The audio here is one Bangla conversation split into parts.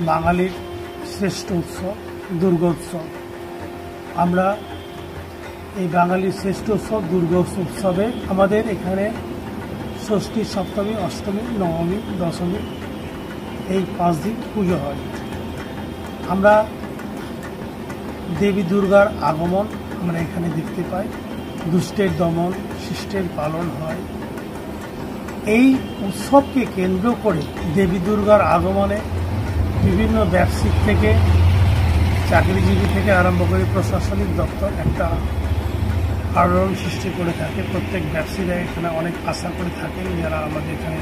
বাঙালির শ্রেষ্ঠ উৎসব দুর্গোৎসব। আমরা এই বাঙালির শ্রেষ্ঠ উৎসব দুর্গোৎসবে আমাদের এখানে ষষ্ঠী, সপ্তমী, অষ্টমী, নবমী, দশমী এই 5 দিন পুজো হয়। আমরা দেবী দুর্গার আগমন আমরা এখানে দেখতে পাই। দুষ্টের দমন, শিষ্টের পালন হয়। এই উৎসবকে কেন্দ্র করে দেবী দুর্গার আগমনে বিভিন্ন ব্যবসায়িক থেকে চাকরিজীবী থেকে আরম্ভ করে প্রশাসনিক দপ্তর একটা আলোড়ন সৃষ্টি করে থাকে। প্রত্যেক ব্যবসায়ীরা এখানে অনেক আশা করে থাকেন যারা আমাদের এখানে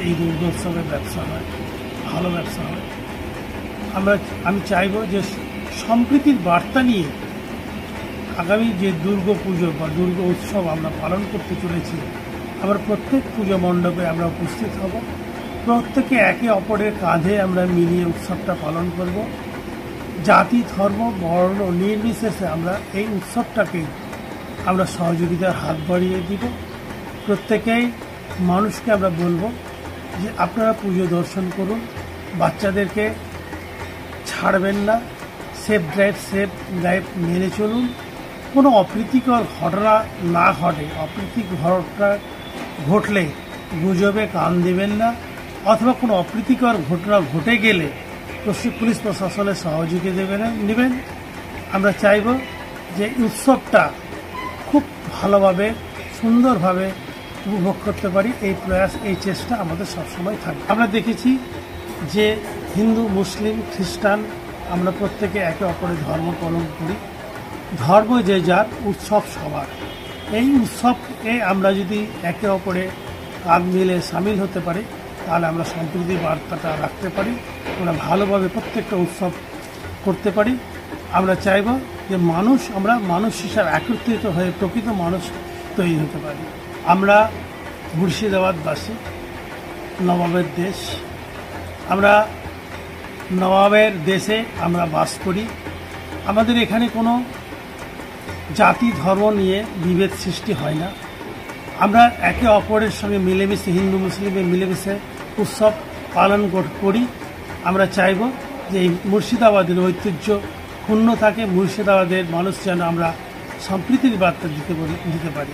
এই দুর্গোৎসবের ব্যবসা হয়, ভালো ব্যবসা হয়। আমি চাইব যে সম্প্রীতির বার্তা নিয়ে আগামী যে দুর্গা পুজো বা দুর্গা উৎসব আমরা পালন করতে চলেছি, আমরা প্রত্যেক পুজো মণ্ডপে আমরা উপস্থিত হব। প্রত্যেকে একে অপরের কাঁধে আমরা মিলিয়ে উৎসবটা পালন করব। জাতি, ধর্ম, বর্ণ নির্বিশেষে আমরা এই উৎসবটাকে আমরা সহযোগিতার হাত বাড়িয়ে দিব। প্রত্যেকেই মানুষকে আমরা বলবো যে আপনারা পুজো দর্শন করুন, বাচ্চাদেরকে ছাড়বেন না, সেফ ড্রাইভ মেনে চলুন। কোনো অপ্রীতিকর ঘটনা না ঘটে, অপ্রীতিকর ঘটনা ঘটলে গুজবে কান দেবেন না, অথবা কোনো অপ্রীতিকর ঘটনা ঘটে গেলে পুলিশ প্রশাসনের সহযোগিতা নেবেন। আমরা চাইব যে উৎসবটা খুব ভালোভাবে সুন্দরভাবে উপভোগ করতে পারি। এই প্রয়াস, এই চেষ্টা আমাদের সবসময় থাকে। আমরা দেখেছি যে হিন্দু, মুসলিম, খ্রিস্টান আমরা প্রত্যেকে একে অপরের ধর্ম পালন করি। ধর্ম যে যার, উৎসব সবার। এই উৎসবে আমরা যদি একে অপরে কাঁধ মিলে সামিল হতে পারি তাহলে আমরা সম্প্রীতির বার্তাটা রাখতে পারি, আমরা ভালোভাবে প্রত্যেকটা উৎসব করতে পারি। আমরা চাইব যে আমরা মানুষ হিসাবে একত্রিত হয়ে প্রকৃত মানুষ তৈরি হতে পারি। আমরা মুর্শিদাবাদবাসী, নবাবের দেশ। আমরা নবাবের দেশে আমরা বাস করি। আমাদের এখানে কোনো জাতি, ধর্ম নিয়ে বিভেদ সৃষ্টি হয় না। আমরা একে অপরের সঙ্গে মিলেমিশে, হিন্দু মুসলিমে মিলেমিশে উৎসব পালন করি। আমরা চাইব যে এই মুর্শিদাবাদের ঐতিহ্য ক্ষুণ্ণ থাকে, মুর্শিদাবাদের মানুষ যেন আমরা সম্প্রীতির বার্তা দিতে পারি।